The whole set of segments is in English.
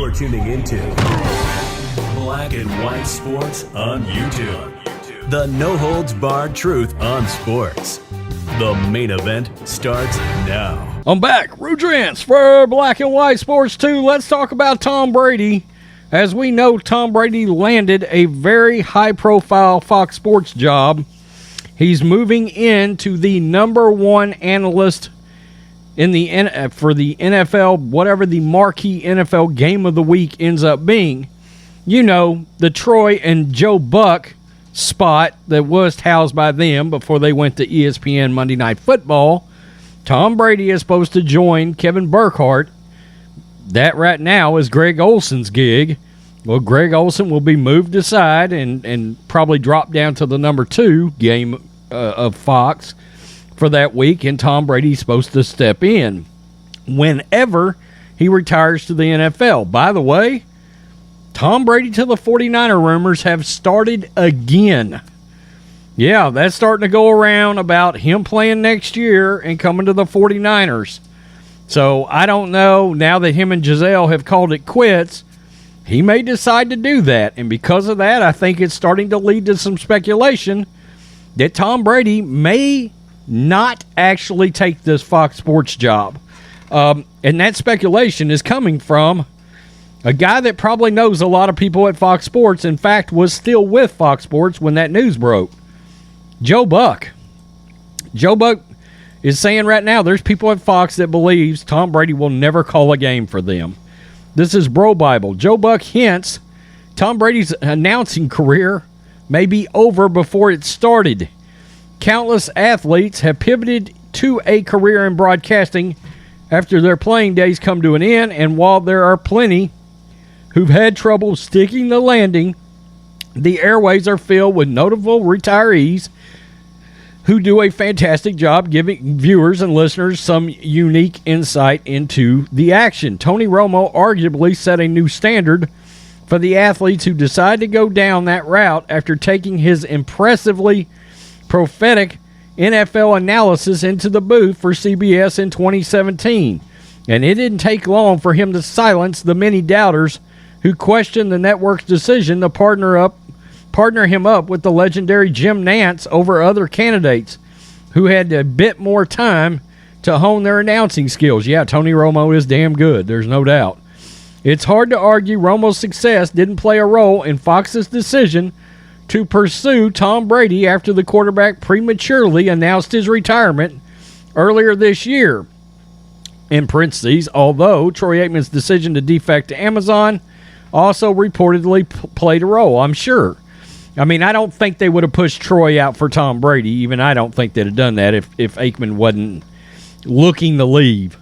You're tuning into Black and White Sports on YouTube. The no-holds-barred truth on sports. The main event starts now. I'm back. Rudrance for Black and White Sports 2. Let's talk about Tom Brady. As we know, Tom Brady landed a very high-profile Fox Sports job. He's moving into the number one analyst in the for the NFL, whatever the marquee NFL game of the week ends up being. You know, the Troy and Joe Buck spot that was housed by them before they went to ESPN Monday Night Football. Tom Brady is supposed to join Kevin Burkhardt. That right now is Greg Olson's gig. Well, Greg Olson will be moved aside and probably drop down to the number 2 game of Fox for that week, and Tom Brady's supposed to step in whenever he retires to the NFL. By the way, Tom Brady to the 49er rumors have started again. Yeah, that's starting to go around about him playing next year and coming to the 49ers. So I don't know, now that him and Giselle have called it quits, he may decide to do that. And because of that, I think it's starting to lead to some speculation that Tom Brady may not actually take this Fox Sports job. And that speculation is coming from a guy that probably knows a lot of people at Fox Sports, in fact, was still with Fox Sports when that news broke. Joe Buck. Joe Buck is saying right now there's people at Fox that believes Tom Brady will never call a game for them. This is Bro Bible. Joe Buck hints Tom Brady's announcing career may be over before it started. Countless athletes have pivoted to a career in broadcasting after their playing days come to an end, and while there are plenty who've had trouble sticking the landing, the airways are filled with notable retirees who do a fantastic job giving viewers and listeners some unique insight into the action. Tony Romo arguably set a new standard for the athletes who decide to go down that route after taking his impressively prophetic NFL analysis into the booth for CBS in 2017. And it didn't take long for him to silence the many doubters who questioned the network's decision to partner him up with the legendary Jim Nantz over other candidates who had a bit more time to hone their announcing skills. Yeah, Tony Romo is damn good, there's no doubt. It's hard to argue Romo's success didn't play a role in Fox's decision to pursue Tom Brady after the quarterback prematurely announced his retirement earlier this year. In parentheses, although Troy Aikman's decision to defect to Amazon also reportedly played a role, I'm sure. I mean, I don't think they would have pushed Troy out for Tom Brady. Even I don't think they'd have done that if Aikman wasn't looking to leave.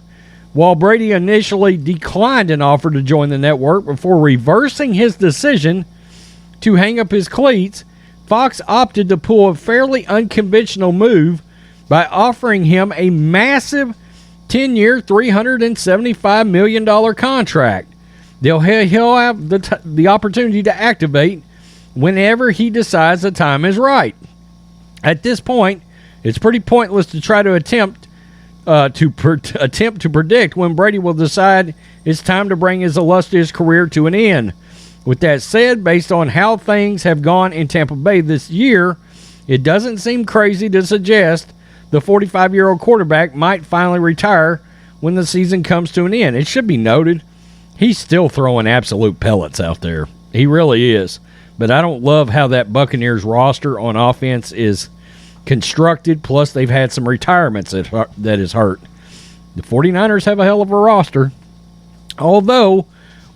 While Brady initially declined an offer to join the network before reversing his decision to hang up his cleats, Fox opted to pull a fairly unconventional move by offering him a massive 10-year, $375 million contract. He'll have the opportunity to activate whenever he decides the time is right. At this point, it's pretty pointless to try to attempt to predict when Brady will decide it's time to bring his illustrious career to an end. With that said, based on how things have gone in Tampa Bay this year, it doesn't seem crazy to suggest the 45-year-old quarterback might finally retire when the season comes to an end. It should be noted, he's still throwing absolute pellets out there. He really is. But I don't love how that Buccaneers roster on offense is constructed, plus they've had some retirements that has hurt. The 49ers have a hell of a roster. Although,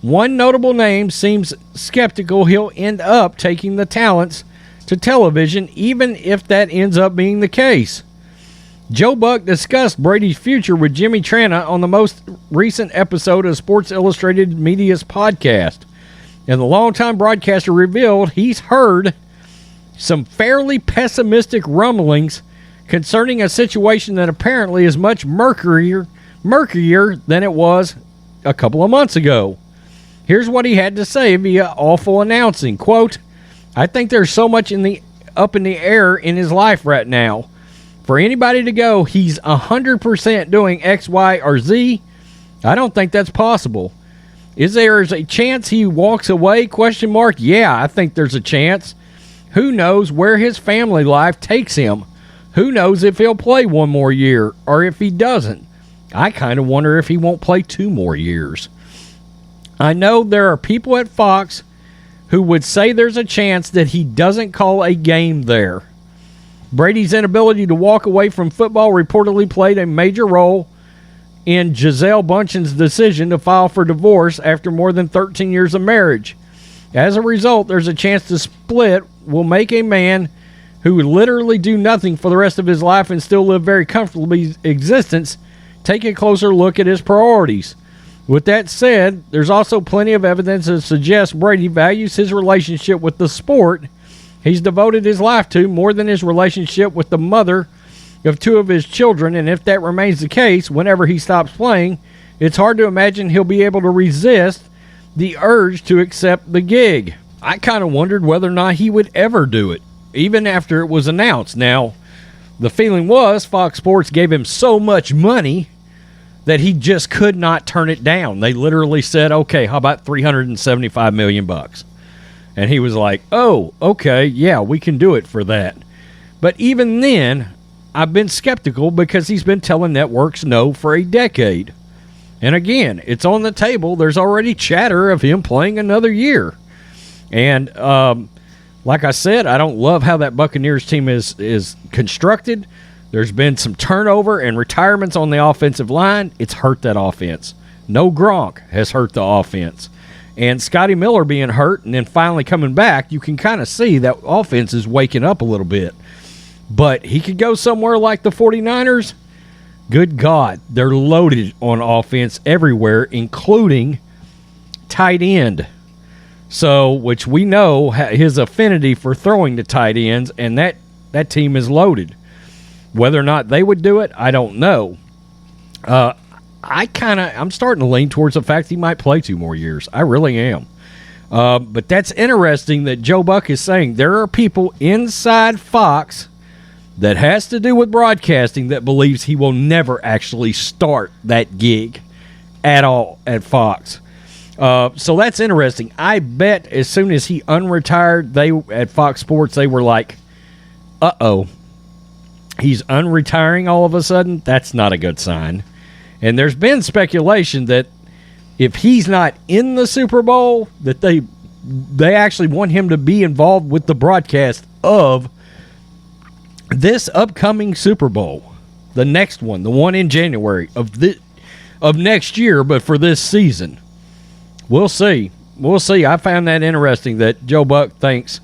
one notable name seems skeptical he'll end up taking the talents to television, even if that ends up being the case. Joe Buck discussed Brady's future with Jimmy Tranna on the most recent episode of Sports Illustrated Media's podcast. And the longtime broadcaster revealed he's heard some fairly pessimistic rumblings concerning a situation that apparently is much murkier than it was a couple of months ago. Here's what he had to say via awful announcing. Quote, I think there's so much up in the air in his life right now. For anybody to go, he's 100% doing X, Y, or Z, I don't think that's possible. Is there a chance he walks away? Question mark. Yeah, I think there's a chance. Who knows where his family life takes him? Who knows if he'll play one more year or if he doesn't? I kind of wonder if he won't play 2 more years. I know there are people at Fox who would say there's a chance that he doesn't call a game there. Brady's inability to walk away from football reportedly played a major role in Gisele Bundchen's decision to file for divorce after more than 13 years of marriage. As a result, there's a chance the split will make a man who would literally do nothing for the rest of his life and still live very comfortably existence take a closer look at his priorities. With that said, there's also plenty of evidence that suggests Brady values his relationship with the sport he's devoted his life to more than his relationship with the mother of 2 of his children, and if that remains the case, whenever he stops playing, it's hard to imagine he'll be able to resist the urge to accept the gig. I kind of wondered whether or not he would ever do it, even after it was announced. Now, the feeling was Fox Sports gave him so much money that he just could not turn it down. They literally said, okay, how about $375 million? And he was like, oh, okay, yeah, we can do it for that. But even then, I've been skeptical because he's been telling networks no for a decade. And again, it's on the table. There's already chatter of him playing another year. And like I said, I don't love how that Buccaneers team is constructed. There's been some turnover and retirements on the offensive line. It's hurt that offense. No Gronk has hurt the offense. And Scotty Miller being hurt and then finally coming back, you can kind of see that offense is waking up a little bit. But he could go somewhere like the 49ers. Good God, they're loaded on offense everywhere, including tight end. So, which we know his affinity for throwing to tight ends, and that team is loaded. Whether or not they would do it, I don't know. I'm starting to lean towards the fact he might play 2 more years. I really am. But that's interesting that Joe Buck is saying there are people inside Fox that has to do with broadcasting that believes he will never actually start that gig at all at Fox. So that's interesting. I bet as soon as he unretired, at Fox Sports, they were like, uh-oh, he's unretiring all of a sudden? That's not a good sign. And there's been speculation that if he's not in the Super Bowl, that they actually want him to be involved with the broadcast of this upcoming Super Bowl, the next one, the one in January of next year, but for this season. We'll see. I found that interesting that Joe Buck thinks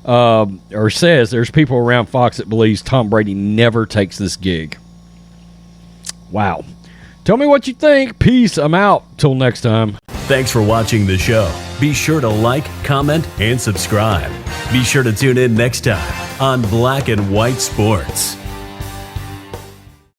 or says there's people around Fox that believes Tom Brady never takes this gig. Wow. Tell me what you think. Peace. I'm out. Till next time. Thanks for watching the show. Be sure to like, comment, and subscribe. Be sure to tune in next time on Black and White Sports.